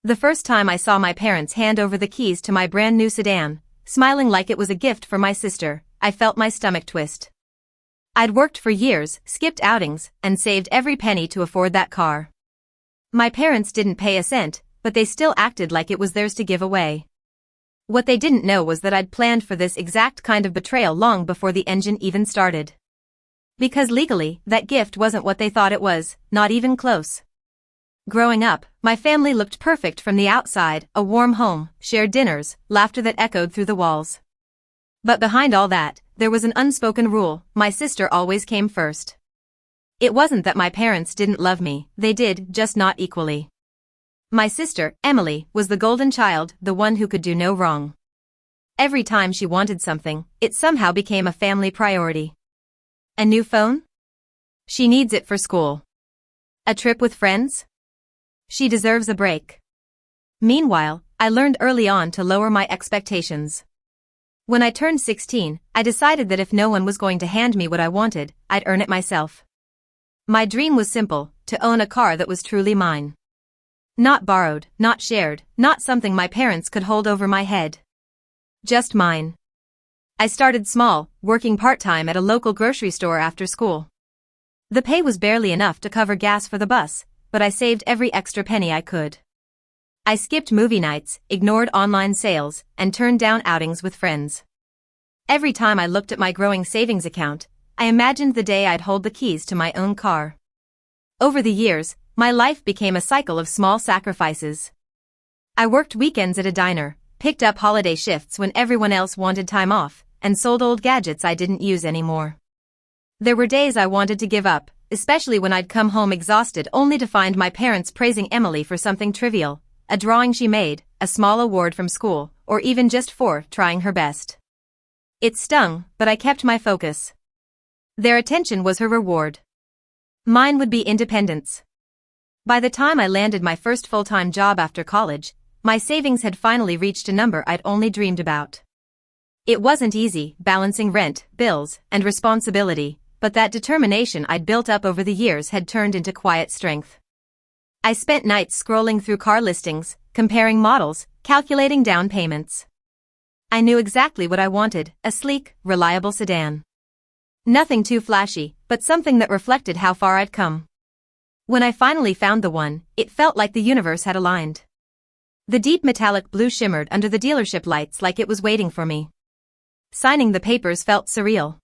The first time I saw my parents hand over the keys to my brand new sedan, smiling like it was a gift for my sister, I felt my stomach twist. I'd worked for years, skipped outings, and saved every penny to afford that car. My parents didn't pay a cent, but they still acted like it was theirs to give away. What they didn't know was that I'd planned for this exact kind of betrayal long before the engine even started. Because legally, that gift wasn't what they thought it was, not even close. Growing up, my family looked perfect from the outside, a warm home, shared dinners, laughter that echoed through the walls. But behind all that, there was an unspoken rule: my sister always came first. It wasn't that my parents didn't love me, they did, just not equally. My sister, Emily, was the golden child, the one who could do no wrong. Every time she wanted something, it somehow became a family priority. A new phone? She needs it for school. A trip with friends? She deserves a break. Meanwhile, I learned early on to lower my expectations. When I turned 16, I decided that if no one was going to hand me what I wanted, I'd earn it myself. My dream was simple: to own a car that was truly mine. Not borrowed, not shared, not something my parents could hold over my head. Just mine. I started small, working part-time at a local grocery store after school. The pay was barely enough to cover gas for the bus, but I saved every extra penny I could. I skipped movie nights, ignored online sales, and turned down outings with friends. Every time I looked at my growing savings account, I imagined the day I'd hold the keys to my own car. Over the years, my life became a cycle of small sacrifices. I worked weekends at a diner, picked up holiday shifts when everyone else wanted time off, and sold old gadgets I didn't use anymore. There were days I wanted to give up, especially when I'd come home exhausted only to find my parents praising Emily for something trivial: a drawing she made, a small award from school, or even just for trying her best. It stung, but I kept my focus. Their attention was her reward. Mine would be independence. By the time I landed my first full-time job after college, my savings had finally reached a number I'd only dreamed about. It wasn't easy, balancing rent, bills, and responsibility, but that determination I'd built up over the years had turned into quiet strength. I spent nights scrolling through car listings, comparing models, calculating down payments. I knew exactly what I wanted: a sleek, reliable sedan. Nothing too flashy, but something that reflected how far I'd come. When I finally found the one, it felt like the universe had aligned. The deep metallic blue shimmered under the dealership lights like it was waiting for me. Signing the papers felt surreal.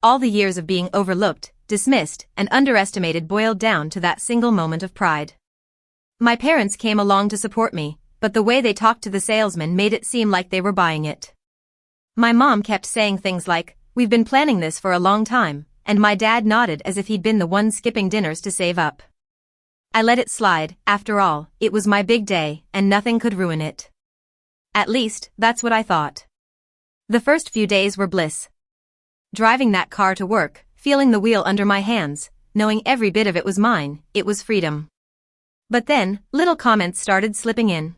All the years of being overlooked, dismissed, and underestimated boiled down to that single moment of pride. My parents came along to support me, but the way they talked to the salesman made it seem like they were buying it. My mom kept saying things like, "We've been planning this for a long time," and my dad nodded as if he'd been the one skipping dinners to save up. I let it slide. After all, it was my big day, and nothing could ruin it. At least, that's what I thought. The first few days were bliss. Driving that car to work, feeling the wheel under my hands, knowing every bit of it was mine, it was freedom. But then, little comments started slipping in.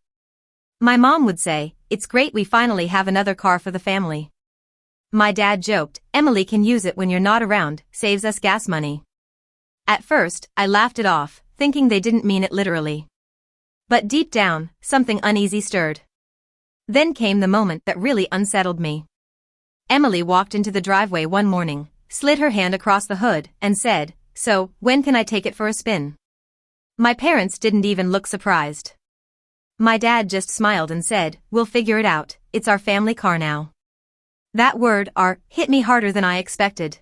My mom would say, "It's great we finally have another car for the family." My dad joked, "Emily can use it when you're not around, saves us gas money." At first, I laughed it off, thinking they didn't mean it literally. But deep down, something uneasy stirred. Then came the moment that really unsettled me. Emily walked into the driveway one morning, slid her hand across the hood, and said, "So, when can I take it for a spin?" My parents didn't even look surprised. My dad just smiled and said, "We'll figure it out, it's our family car now." That word, "our," hit me harder than I expected.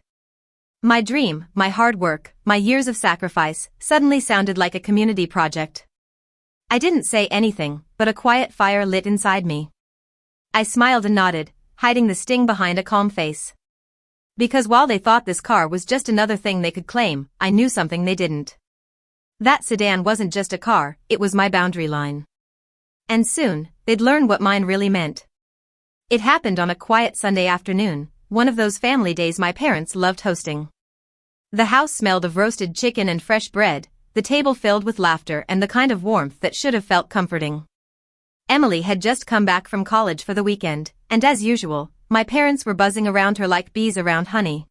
My dream, my hard work, my years of sacrifice, suddenly sounded like a community project. I didn't say anything, but a quiet fire lit inside me. I smiled and nodded, hiding the sting behind a calm face. Because while they thought this car was just another thing they could claim, I knew something they didn't. That sedan wasn't just a car, it was my boundary line. And soon, they'd learn what mine really meant. It happened on a quiet Sunday afternoon, one of those family days my parents loved hosting. The house smelled of roasted chicken and fresh bread, the table filled with laughter and the kind of warmth that should have felt comforting. Emily had just come back from college for the weekend, and as usual, my parents were buzzing around her like bees around honey.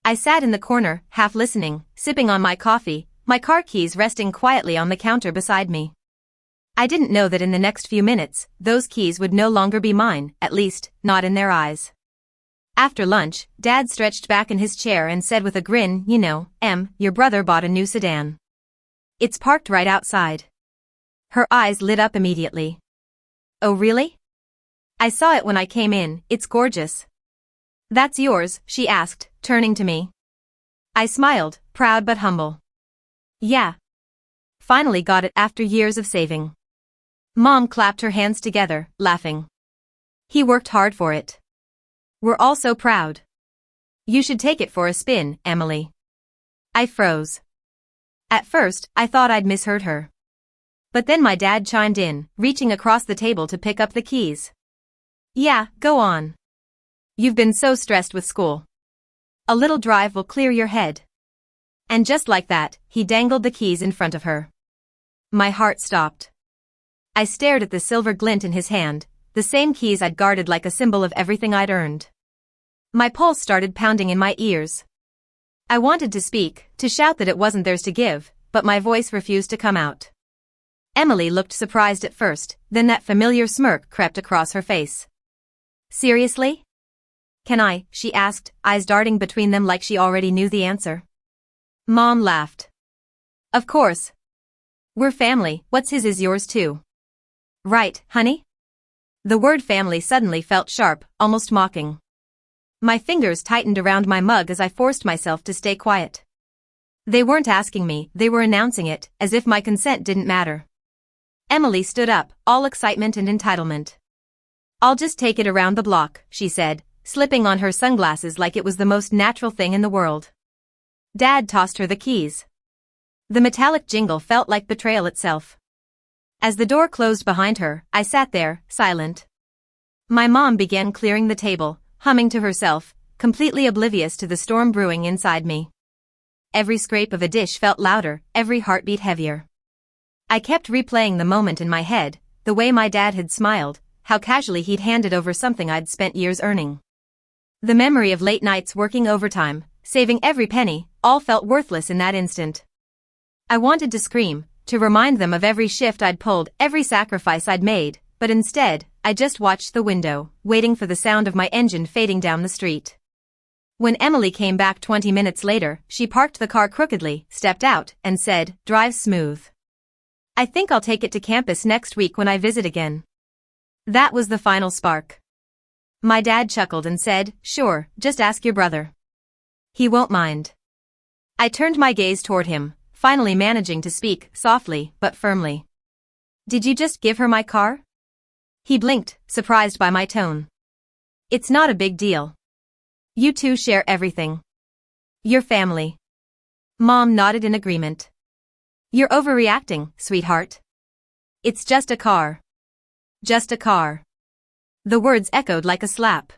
I sat in the corner, half listening, sipping on my coffee, my car keys resting quietly on the counter beside me. I didn't know that in the next few minutes, those keys would no longer be mine, at least, not in their eyes. After lunch, Dad stretched back in his chair and said with a grin, "You know, Em, your brother bought a new sedan. It's parked right outside." Her eyes lit up immediately. "Oh really? I saw it when I came in, it's gorgeous." "That's yours?" she asked, turning to me. I smiled, proud but humble. "Yeah. Finally got it after years of saving." Mom clapped her hands together, laughing. "He worked hard for it. We're all so proud. You should take it for a spin, Emily." I froze. At first, I thought I'd misheard her. But then my dad chimed in, reaching across the table to pick up the keys. "Yeah, go on. You've been so stressed with school. A little drive will clear your head." And just like that, he dangled the keys in front of her. My heart stopped. I stared at the silver glint in his hand, the same keys I'd guarded like a symbol of everything I'd earned. My pulse started pounding in my ears. I wanted to speak, to shout that it wasn't theirs to give, but my voice refused to come out. Emily looked surprised at first, then that familiar smirk crept across her face. "Seriously? Can I?" she asked, eyes darting between them like she already knew the answer. Mom laughed. "Of course. We're family, what's his is yours too. Right, honey?" The word family suddenly felt sharp, almost mocking. My fingers tightened around my mug as I forced myself to stay quiet. They weren't asking me, they were announcing it, as if my consent didn't matter. Emily stood up, all excitement and entitlement. "I'll just take it around the block," she said, slipping on her sunglasses like it was the most natural thing in the world. Dad tossed her the keys. The metallic jingle felt like betrayal itself. As the door closed behind her, I sat there, silent. My mom began clearing the table, humming to herself, completely oblivious to the storm brewing inside me. Every scrape of a dish felt louder, every heartbeat heavier. I kept replaying the moment in my head, the way my dad had smiled, how casually he'd handed over something I'd spent years earning. The memory of late nights working overtime, saving every penny, all felt worthless in that instant. I wanted to scream, to remind them of every shift I'd pulled, every sacrifice I'd made, but instead, I just watched the window, waiting for the sound of my engine fading down the street. When Emily came back 20 minutes later, she parked the car crookedly, stepped out, and said, "Drive smooth. I think I'll take it to campus next week when I visit again." That was the final spark. My dad chuckled and said, "Sure, just ask your brother. He won't mind." I turned my gaze toward him, finally managing to speak, softly, but firmly. "Did you just give her my car?" He blinked, surprised by my tone. "It's not a big deal. You two share everything. You're family." Mom nodded in agreement. "You're overreacting, sweetheart. It's just a car. Just a car." The words echoed like a slap.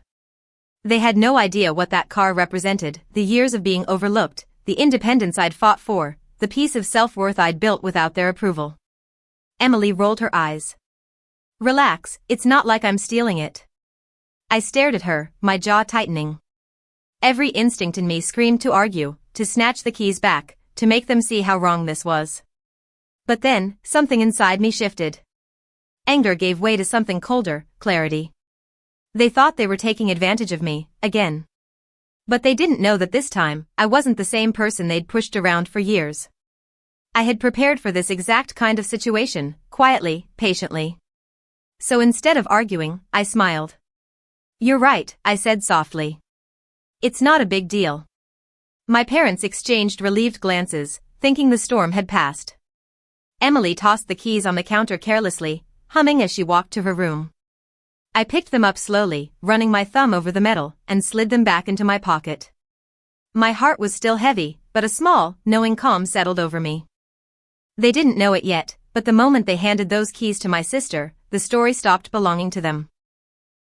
They had no idea what that car represented, the years of being overlooked, the independence I'd fought for, the piece of self-worth I'd built without their approval. Emily rolled her eyes. "Relax, it's not like I'm stealing it." I stared at her, my jaw tightening. Every instinct in me screamed to argue, to snatch the keys back, to make them see how wrong this was. But then, something inside me shifted. Anger gave way to something colder, clarity. They thought they were taking advantage of me, again. But they didn't know that this time, I wasn't the same person they'd pushed around for years. I had prepared for this exact kind of situation, quietly, patiently. So instead of arguing, I smiled. "You're right," I said softly. "It's not a big deal." My parents exchanged relieved glances, thinking the storm had passed. Emily tossed the keys on the counter carelessly, humming as she walked to her room. I picked them up slowly, running my thumb over the metal, and slid them back into my pocket. My heart was still heavy, but a small, knowing calm settled over me. They didn't know it yet, but the moment they handed those keys to my sister, the story stopped belonging to them.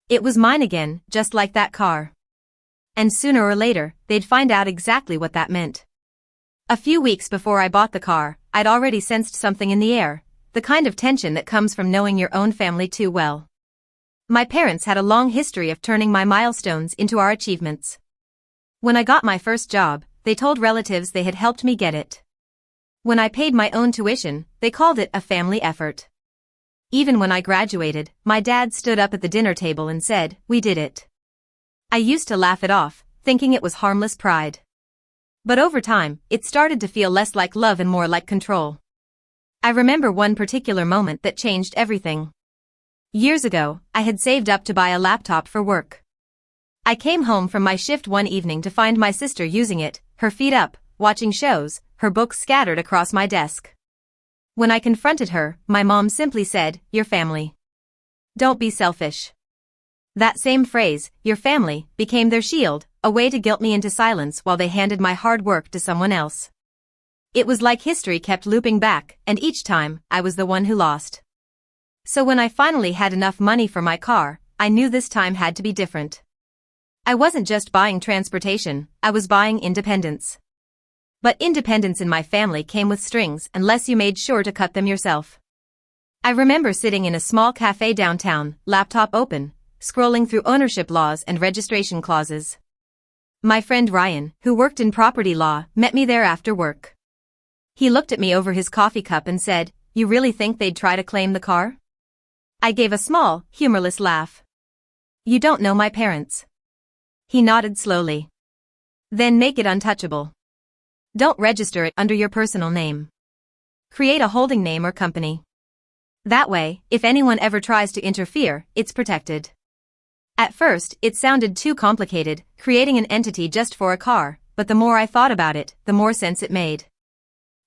It was mine again, just like that car. And sooner or later, they'd find out exactly what that meant. A few weeks before I bought the car, I'd already sensed something in the air, the kind of tension that comes from knowing your own family too well. My parents had a long history of turning my milestones into our achievements. When I got my first job, they told relatives they had helped me get it. When I paid my own tuition, they called it a family effort. Even when I graduated, my dad stood up at the dinner table and said, "We did it." I used to laugh it off, thinking it was harmless pride. But over time, it started to feel less like love and more like control. I remember one particular moment that changed everything. Years ago, I had saved up to buy a laptop for work. I came home from my shift one evening to find my sister using it, her feet up, watching shows, her books scattered across my desk. When I confronted her, my mom simply said, "Your family. Don't be selfish." That same phrase, "your family," became their shield, a way to guilt me into silence while they handed my hard work to someone else. It was like history kept looping back, and each time, I was the one who lost. So when I finally had enough money for my car, I knew this time had to be different. I wasn't just buying transportation, I was buying independence. But independence in my family came with strings unless you made sure to cut them yourself. I remember sitting in a small cafe downtown, laptop open, scrolling through ownership laws and registration clauses. My friend Ryan, who worked in property law, met me there after work. He looked at me over his coffee cup and said, "You really think they'd try to claim the car?" I gave a small, humorless laugh. "You don't know my parents." He nodded slowly. "Then make it untouchable. Don't register it under your personal name. Create a holding name or company. That way, if anyone ever tries to interfere, it's protected." At first, it sounded too complicated, creating an entity just for a car, but the more I thought about it, the more sense it made.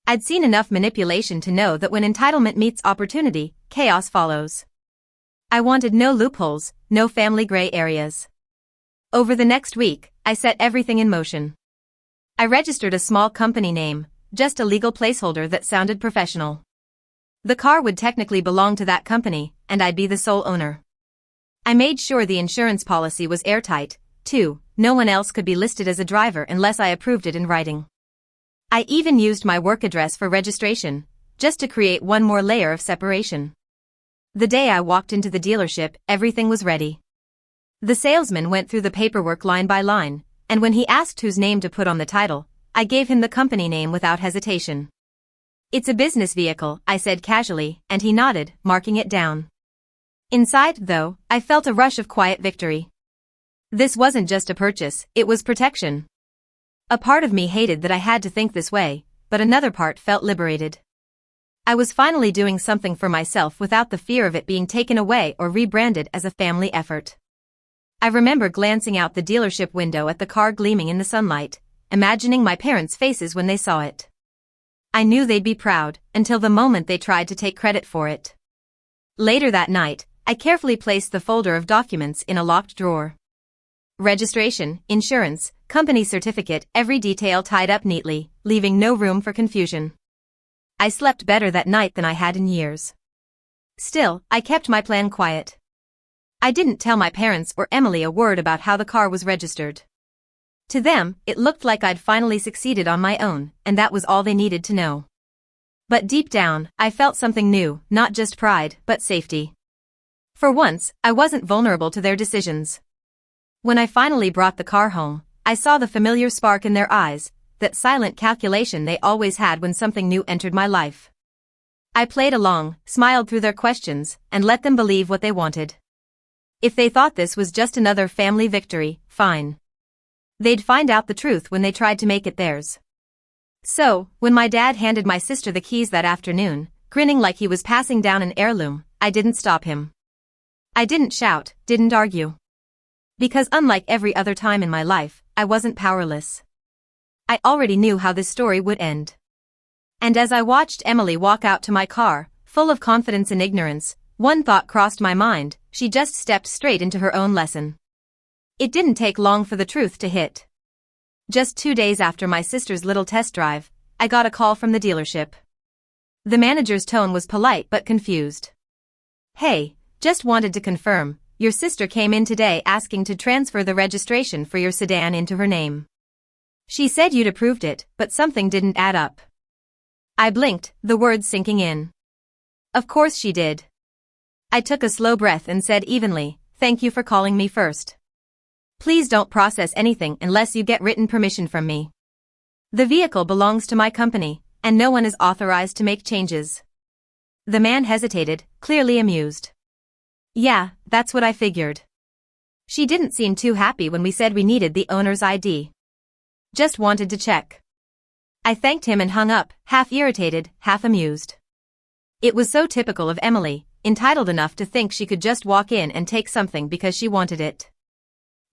I'd seen enough manipulation to know that when entitlement meets opportunity, chaos follows. I wanted no loopholes, no family gray areas. Over the next week, I set everything in motion. I registered a small company name, just a legal placeholder that sounded professional. The car would technically belong to that company, and I'd be the sole owner. I made sure the insurance policy was airtight, too. No one else could be listed as a driver unless I approved it in writing. I even used my work address for registration, just to create one more layer of separation. The day I walked into the dealership, everything was ready. The salesman went through the paperwork line by line, and when he asked whose name to put on the title, I gave him the company name without hesitation. "It's a business vehicle," I said casually, and he nodded, marking it down. Inside, though, I felt a rush of quiet victory. This wasn't just a purchase, it was protection. A part of me hated that I had to think this way, but another part felt liberated. I was finally doing something for myself without the fear of it being taken away or rebranded as a family effort. I remember glancing out the dealership window at the car gleaming in the sunlight, imagining my parents' faces when they saw it. I knew they'd be proud, until the moment they tried to take credit for it. Later that night, I carefully placed the folder of documents in a locked drawer. Registration, insurance, company certificate, every detail tied up neatly, leaving no room for confusion. I slept better that night than I had in years. Still, I kept my plan quiet. I didn't tell my parents or Emily a word about how the car was registered. To them, it looked like I'd finally succeeded on my own, and that was all they needed to know. But deep down, I felt something new, not just pride, but safety. For once, I wasn't vulnerable to their decisions. When I finally brought the car home, I saw the familiar spark in their eyes, that silent calculation they always had when something new entered my life. I played along, smiled through their questions, and let them believe what they wanted. If they thought this was just another family victory, fine. They'd find out the truth when they tried to make it theirs. So, when my dad handed my sister the keys that afternoon, grinning like he was passing down an heirloom, I didn't stop him. I didn't shout, didn't argue. Because unlike every other time in my life, I wasn't powerless. I already knew how this story would end. And as I watched Emily walk out to my car, full of confidence and ignorance, one thought crossed my mind: she just stepped straight into her own lesson. It didn't take long for the truth to hit. Just 2 days after my sister's little test drive, I got a call from the dealership. The manager's tone was polite but confused. "Hey, just wanted to confirm, your sister came in today asking to transfer the registration for your sedan into her name. She said you'd approved it, but something didn't add up." I blinked, the words sinking in. Of course she did. I took a slow breath and said evenly, "Thank you for calling me first. Please don't process anything unless you get written permission from me. The vehicle belongs to my company, and no one is authorized to make changes." The man hesitated, clearly amused. Yeah, that's what I figured. She didn't seem too happy when we said we needed the owner's ID. Just wanted to check. I thanked him and hung up, half irritated, half amused. It was so typical of Emily, entitled enough to think she could just walk in and take something because she wanted it.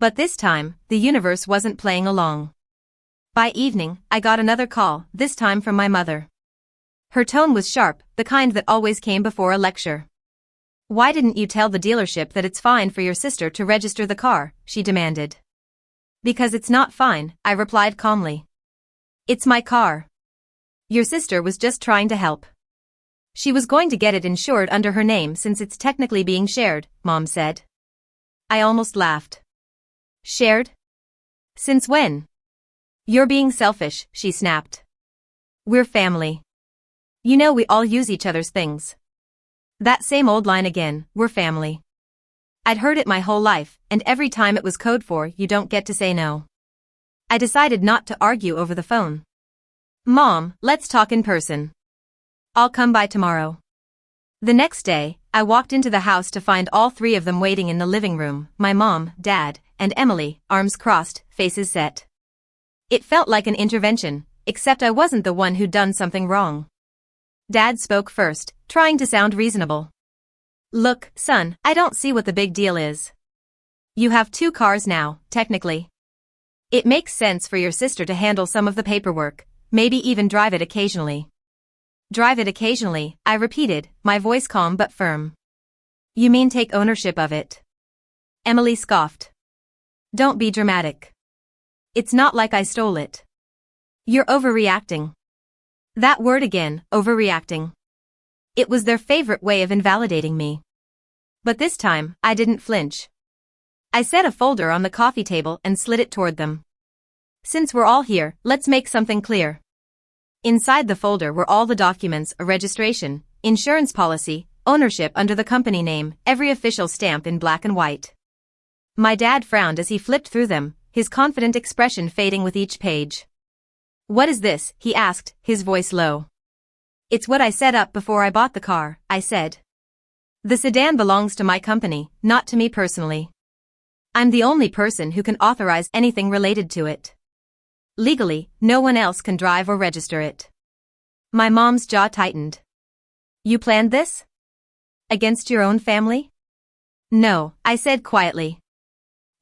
But this time, the universe wasn't playing along. By evening, I got another call, this time from my mother. Her tone was sharp, the kind that always came before a lecture. Why didn't you tell the dealership that it's fine for your sister to register the car, she demanded. Because it's not fine, I replied calmly. It's my car. Your sister was just trying to help. She was going to get it insured under her name since it's technically being shared, Mom said. I almost laughed. Shared? Since when? You're being selfish, she snapped. We're family. You know we all use each other's things. That same old line again, we're family. I'd heard it my whole life, and every time it was code for you don't get to say no. I decided not to argue over the phone. Mom, let's talk in person. I'll come by tomorrow. The next day, I walked into the house to find all three of them waiting in the living room, my mom, dad, and Emily, arms crossed, faces set. It felt like an intervention, except I wasn't the one who'd done something wrong. Dad spoke first, trying to sound reasonable. Look, son, I don't see what the big deal is. You have 2 cars now, technically. It makes sense for your sister to handle some of the paperwork, maybe even drive it occasionally. Drive it occasionally, I repeated, my voice calm but firm. You mean take ownership of it? Emily scoffed. Don't be dramatic. It's not like I stole it. You're overreacting. That word again, overreacting. It was their favorite way of invalidating me. But this time, I didn't flinch. I set a folder on the coffee table and slid it toward them. Since we're all here, let's make something clear. Inside the folder were all the documents, a registration, insurance policy, ownership under the company name, every official stamp in black and white. My dad frowned as he flipped through them, his confident expression fading with each page. What is this? He asked, his voice low. It's what I set up before I bought the car, I said. The sedan belongs to my company, not to me personally. I'm the only person who can authorize anything related to it. Legally, no one else can drive or register it. My mom's jaw tightened. You planned this? Against your own family? No, I said quietly.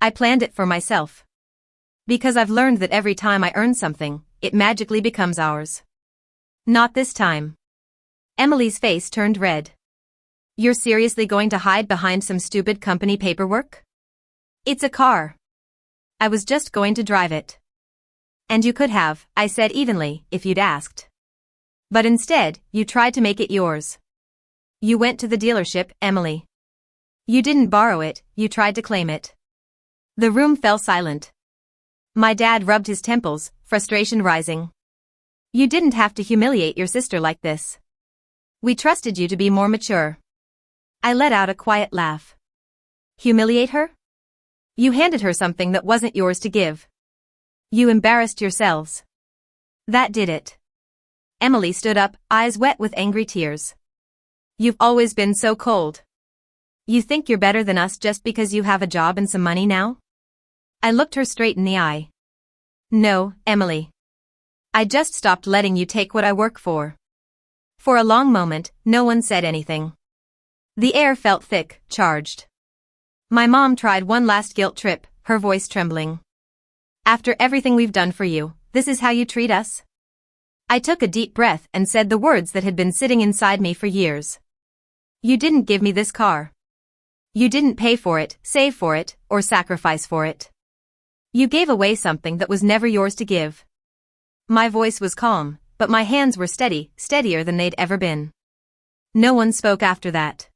I planned it for myself. Because I've learned that every time I earn something, it magically becomes ours. Not this time. Emily's face turned red. You're seriously going to hide behind some stupid company paperwork? It's a car. I was just going to drive it. And you could have, I said evenly, if you'd asked. But instead, you tried to make it yours. You went to the dealership, Emily. You didn't borrow it, you tried to claim it. The room fell silent. My dad rubbed his temples, frustration rising. You didn't have to humiliate your sister like this. We trusted you to be more mature. I let out a quiet laugh. Humiliate her? You handed her something that wasn't yours to give. You embarrassed yourselves. That did it. Emily stood up, eyes wet with angry tears. You've always been so cold. You think you're better than us just because you have a job and some money now? I looked her straight in the eye. No, Emily. I just stopped letting you take what I work for. For a long moment, no one said anything. The air felt thick, charged. My mom tried one last guilt trip, her voice trembling. After everything we've done for you, this is how you treat us? I took a deep breath and said the words that had been sitting inside me for years. You didn't give me this car. You didn't pay for it, save for it, or sacrifice for it. You gave away something that was never yours to give. My voice was calm, but my hands were steady, steadier than they'd ever been. No one spoke after that.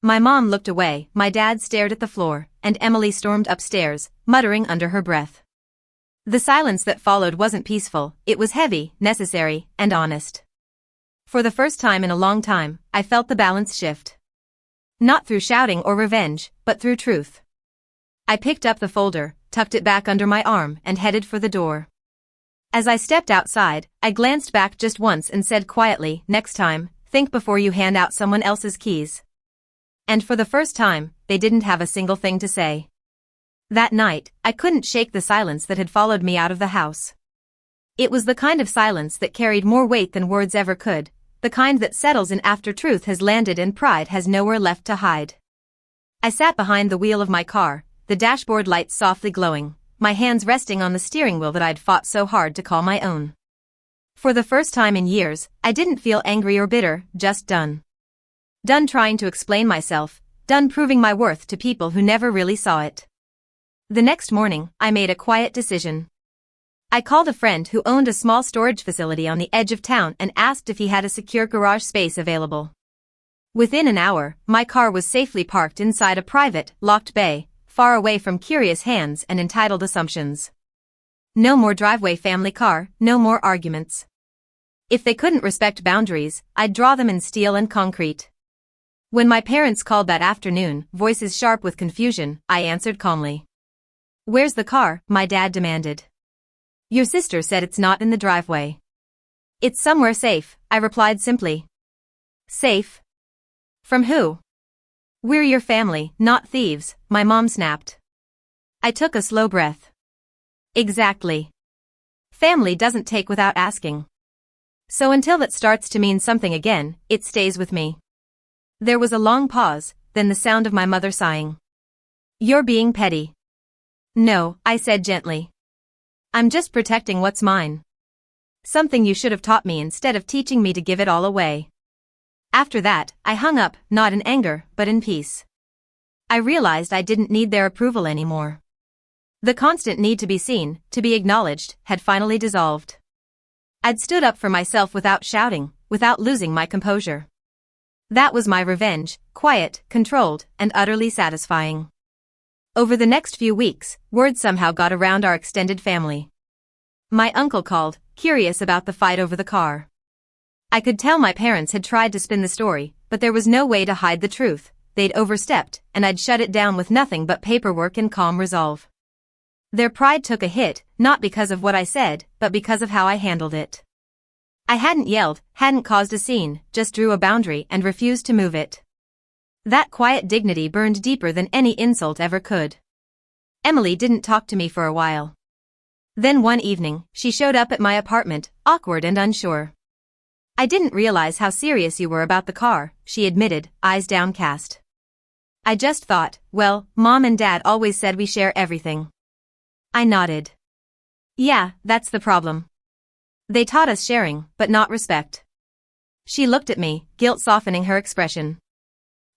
My mom looked away, my dad stared at the floor, and Emily stormed upstairs, muttering under her breath. The silence that followed wasn't peaceful, it was heavy, necessary, and honest. For the first time in a long time, I felt the balance shift. Not through shouting or revenge, but through truth. I picked up the folder, tucked it back under my arm, and headed for the door. As I stepped outside, I glanced back just once and said quietly, next time, Think before you hand out someone else's keys. And for the first time, they didn't have a single thing to say. That night, I couldn't shake the silence that had followed me out of the house. It was the kind of silence that carried more weight than words ever could, the kind that settles in after truth has landed and pride has nowhere left to hide. I sat behind the wheel of my car, the dashboard lights softly glowing, my hands resting on the steering wheel that I'd fought so hard to call my own. For the first time in years, I didn't feel angry or bitter, just done. Done trying to explain myself, done proving my worth to people who never really saw it. The next morning, I made a quiet decision. I called a friend who owned a small storage facility on the edge of town and asked if he had a secure garage space available. Within an hour, my car was safely parked inside a private, locked bay, far away from curious hands and entitled assumptions. No more driveway family car, no more arguments. If they couldn't respect boundaries, I'd draw them in steel and concrete. When my parents called that afternoon, voices sharp with confusion, I answered calmly. "Where's the car?" my dad demanded. "Your sister said it's not in the driveway." "It's somewhere safe," I replied simply. "Safe? From who?" "We're your family, not thieves," my mom snapped. I took a slow breath. Exactly. Family doesn't take without asking. So until that starts to mean something again, it stays with me. There was a long pause, then the sound of my mother sighing. "You're being petty." "No," I said gently. "I'm just protecting what's mine. Something you should have taught me instead of teaching me to give it all away." After that, I hung up, not in anger, but in peace. I realized I didn't need their approval anymore. The constant need to be seen, to be acknowledged, had finally dissolved. I'd stood up for myself without shouting, without losing my composure. That was my revenge, quiet, controlled, and utterly satisfying. Over the next few weeks, word somehow got around our extended family. My uncle called, curious about the fight over the car. I could tell my parents had tried to spin the story, but there was no way to hide the truth. They'd overstepped, and I'd shut it down with nothing but paperwork and calm resolve. Their pride took a hit, not because of what I said, but because of how I handled it. I hadn't yelled, hadn't caused a scene, just drew a boundary and refused to move it. That quiet dignity burned deeper than any insult ever could. Emily didn't talk to me for a while. Then one evening, she showed up at my apartment, awkward and unsure. "I didn't realize how serious you were about the car," she admitted, eyes downcast. "I just thought, well, Mom and Dad always said we share everything." I nodded. "Yeah, that's the problem. They taught us sharing, but not respect." She looked at me, guilt softening her expression.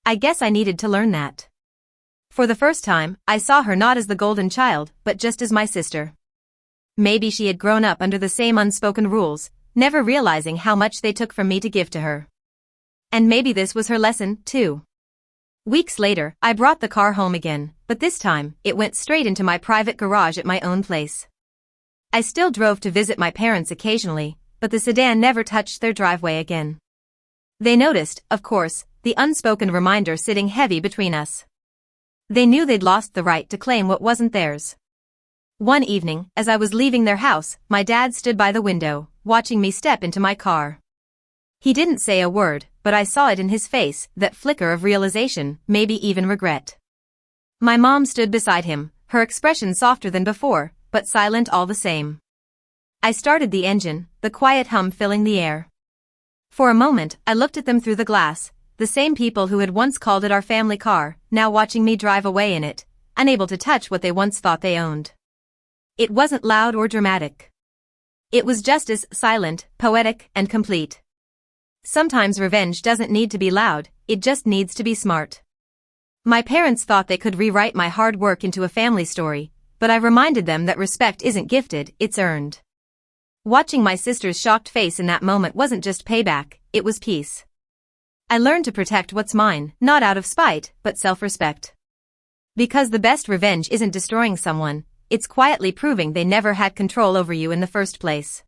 I guess I needed to learn that. For the first time, I saw her not as the golden child, but just as my sister. Maybe she had grown up under the same unspoken rules, never realizing how much they took from me to give to her. And maybe this was her lesson, too. Weeks later, I brought the car home again, but this time, it went straight into my private garage at my own place. I still drove to visit my parents occasionally, but the sedan never touched their driveway again. They noticed, of course, the unspoken reminder sitting heavy between us. They knew they'd lost the right to claim what wasn't theirs. One evening, as I was leaving their house, my dad stood by the window, watching me step into my car. He didn't say a word, but I saw it in his face, that flicker of realization, maybe even regret. My mom stood beside him, her expression softer than before, but silent all the same. I started the engine, the quiet hum filling the air. For a moment, I looked at them through the glass, the same people who had once called it our family car, now watching me drive away in it, unable to touch what they once thought they owned. It wasn't loud or dramatic. It was just as silent, poetic, and complete. Sometimes revenge doesn't need to be loud, it just needs to be smart. My parents thought they could rewrite my hard work into a family story, but I reminded them that respect isn't gifted, it's earned. Watching my sister's shocked face in that moment wasn't just payback, it was peace. I learned to protect what's mine, not out of spite, but self-respect. Because the best revenge isn't destroying someone, it's quietly proving they never had control over you in the first place.